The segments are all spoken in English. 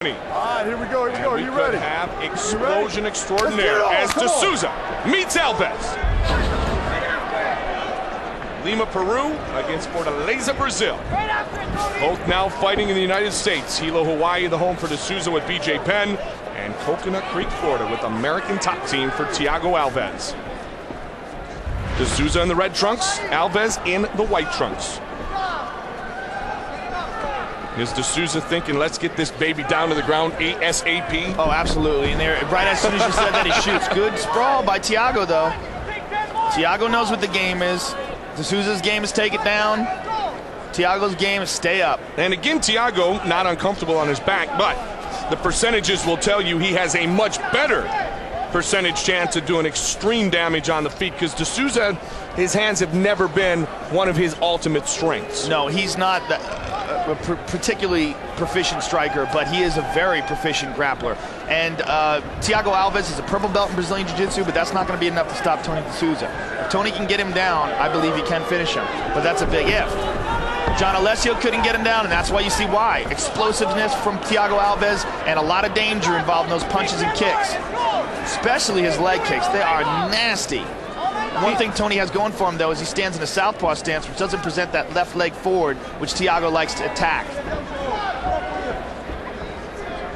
All right, here we go. Are you ready? Have explosion extraordinaire as D'Souza meets Alves. Lima, Peru against Fortaleza, Brazil. Both now fighting in the United States. Hilo, Hawaii, the home for D'Souza with BJ Penn, and Coconut Creek, Florida with American top team for Thiago Alves. D'Souza in the red trunks, Alves in the white trunks. Is D'Souza thinking, let's get this baby down to the ground ASAP? Oh, absolutely. And there, right as soon as you said that, he shoots. Good sprawl by Thiago, though. Thiago knows what the game is. D'Souza's game is take it down. Thiago's game is stay up. And again, Thiago not uncomfortable on his back, but the percentages will tell you he has a much better percentage chance of doing extreme damage on the feet, because D'Souza, his hands have never been one of his ultimate strengths. No, he's not a particularly proficient striker, but he is a very proficient grappler. And Thiago Alves is a purple belt in Brazilian Jiu-Jitsu, but that's not going to be enough to stop Tony D'Souza. If Tony can get him down, I believe he can finish him, but that's a big if. John Alessio couldn't get him down, and that's why you see why. Explosiveness from Thiago Alves and a lot of danger involved in those punches and kicks, especially his leg kicks. They are nasty. One thing Tony has going for him, though, is he stands in a southpaw stance, which doesn't present that left leg forward, which Thiago likes to attack.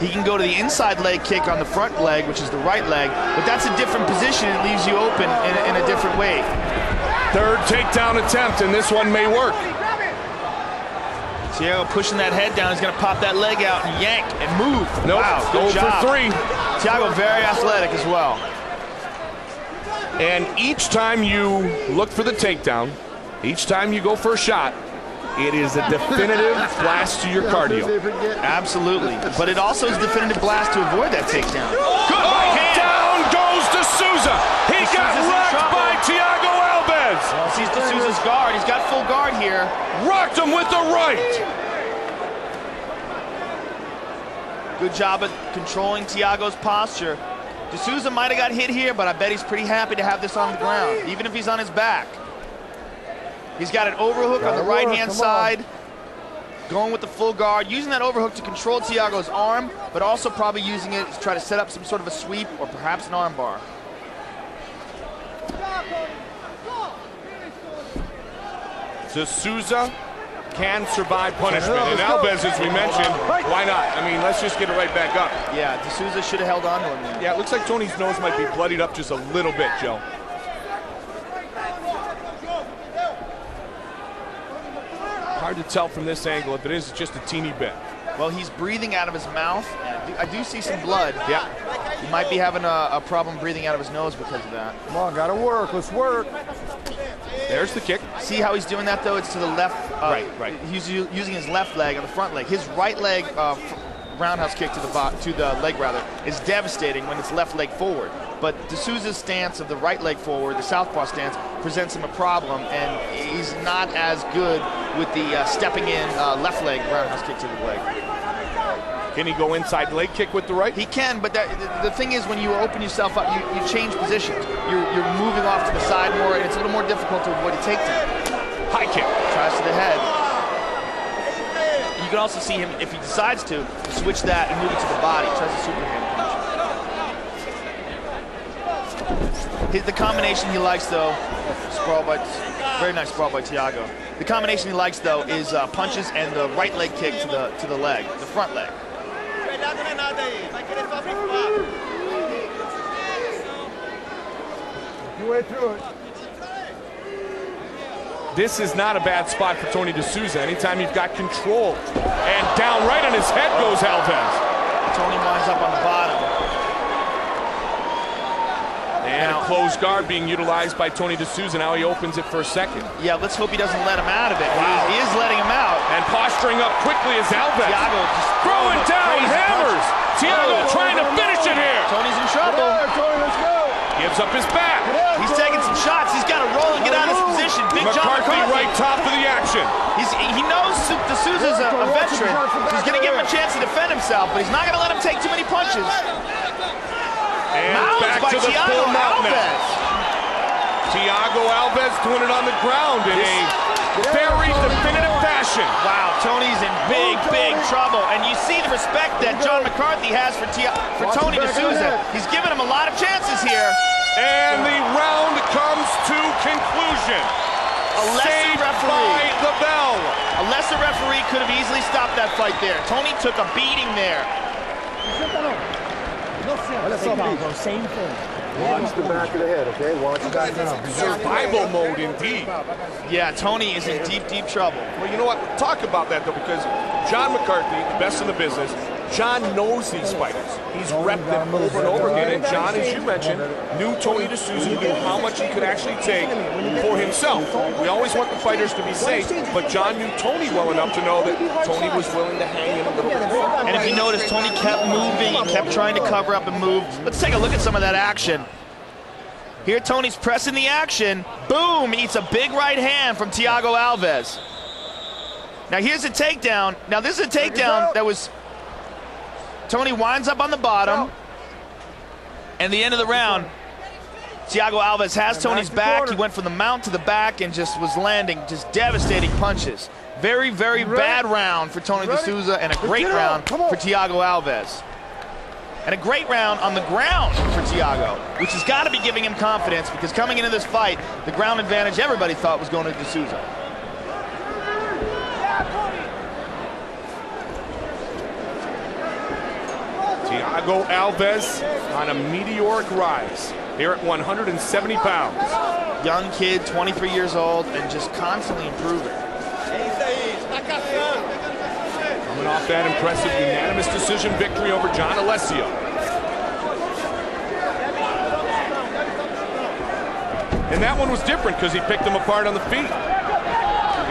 He can go to the inside leg kick on the front leg, which is the right leg, but that's a different position. It leaves you open in a different way. Third takedown attempt, and this one may work. Thiago pushing that head down. He's going to pop that leg out and yank and move. Nope. Wow, good job. For 3. Thiago very athletic as well. And each time you look for the takedown, each time you go for a shot, it is a definitive blast to your cardio. Absolutely. But it also is a definitive blast to avoid that takedown. Good right hand. Down goes D'Souza. He got rocked by Thiago Alves. Well, sees D'Souza's guard. He's got full guard here. Rocked him with the right. Good job at controlling Thiago's posture. D'Souza might have got hit here, but I bet he's pretty happy to have this on the ground, even if he's on his back. He's got an overhook on the right-hand side, going with the full guard, using that overhook to control Thiago's arm, but also probably using it to try to set up some sort of a sweep or perhaps an arm bar. D'Souza can survive punishment. And Alves, as we mentioned, why not? I mean, let's just get it right back up. Yeah, D'Souza should have held on to him there. Yeah, it looks like Tony's nose might be bloodied up just a little bit, Joe. Hard to tell from this angle if it is just a teeny bit. Well, he's breathing out of his mouth. I do see some blood. Yeah. He might be having a problem breathing out of his nose because of that. Come on, gotta work. Let's work. There's the kick. See how he's doing that, though? It's to the left. Right. He's using his left leg on the front leg. His right leg roundhouse kick to the leg rather is devastating when it's left leg forward. But D'Souza's stance of the right leg forward, the southpaw stance, presents him a problem, and he's not as good with the stepping in left leg roundhouse kick to the leg. Can he go inside leg kick with the right? He can, but the thing is, when you open yourself up, you change positions. You're moving off to the side more, and it's a little more difficult to avoid a takedown. High kick. Tries to the head. You can also see him, if he decides to, switch that and move it to the body. Tries a superhand punch. The combination he likes, though, very nice sprawl by Thiago. The combination he likes, though, is punches and the right leg kick to the leg, the front leg. You way through it. This is not a bad spot for Tony D'Souza. Anytime you've got control. And down right on his head goes Alves. Tony winds up on the bottom. And a closed guard being utilized by Tony D'Souza. Now he opens it for a second. Yeah, let's hope he doesn't let him out of it. Wow. He is letting him out. And posturing up quickly is Alves. Thiago just throwing down hammers. Thiago trying to finish it here. Tony's in trouble. Tony, let's go. Gives up his back. He's taking some shots. He's got to roll and get out of his position. Big McCarthy right top of the action. He knows D'Souza's a veteran. He's going to give him a chance to defend himself, but he's not going to let him take too many punches. And Mounds back by to the Thiago full mount now. Alves. Thiago Alves doing it on the ground in a very definitive fashion. Wow, Tony's in big trouble. And you see the respect that John McCarthy has for Tony D'Souza. He's given him a lot of chances here. And the round comes to conclusion. A lesser Saved referee. by the bell. A lesser referee could have easily stopped that fight there. Tony took a beating there. Same thing. Watch the back of the head, okay? Watch the back of the head. Survival mode indeed. Yeah, Tony is in deep, deep trouble. Well, you know what? Talk about that, though, because John McCarthy, the best in the business, John knows these fighters. He's repped them over and over again. And John, as you mentioned, knew Tony D'Souza, knew how much he could actually take for himself. We always want the fighters to be safe, but John knew Tony well enough to know that Tony was willing to hang in a little bit. And if you notice, Tony kept moving. He kept trying to cover up and move. Let's take a look at some of that action. Here, Tony's pressing the action. Boom! Eats a big right hand from Thiago Alves. Now, here's a takedown. Now, this is a takedown that was... Tony winds up on the bottom. And the end of the round, Thiago Alves has Tony's back. He went from the mount to the back and just was landing just devastating punches. Very, very bad round for Tony D'Souza and a great round for Thiago Alves. And a great round on the ground for Thiago, which has got to be giving him confidence because coming into this fight, the ground advantage everybody thought was going to D'Souza. Thiago Alves on a meteoric rise here at 170 pounds. Young kid, 23 years old, and just constantly improving. Coming off that impressive unanimous decision victory over John Alessio. And that one was different because he picked him apart on the feet.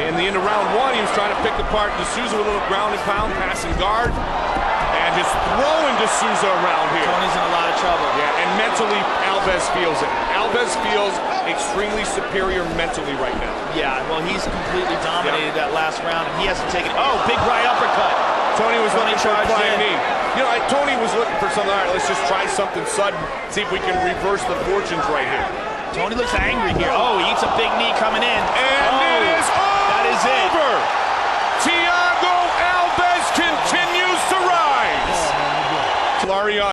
In the end of round one, he was trying to pick apart D'Souza with a little ground and pound, passing guard, and just throwing D'Souza around here. Tony's in a lot of trouble. Yeah, and mentally, Alves feels it. Alves feels extremely superior mentally right now. Yeah, well, he's completely dominated that last round, and he hasn't taken... Oh, big right uppercut. Tony was looking for a flying in. knee. You know, Tony was looking for something. All right, let's just try something sudden, see if we can reverse the fortunes right here. Tony looks angry here. Oh, he eats a big knee coming in.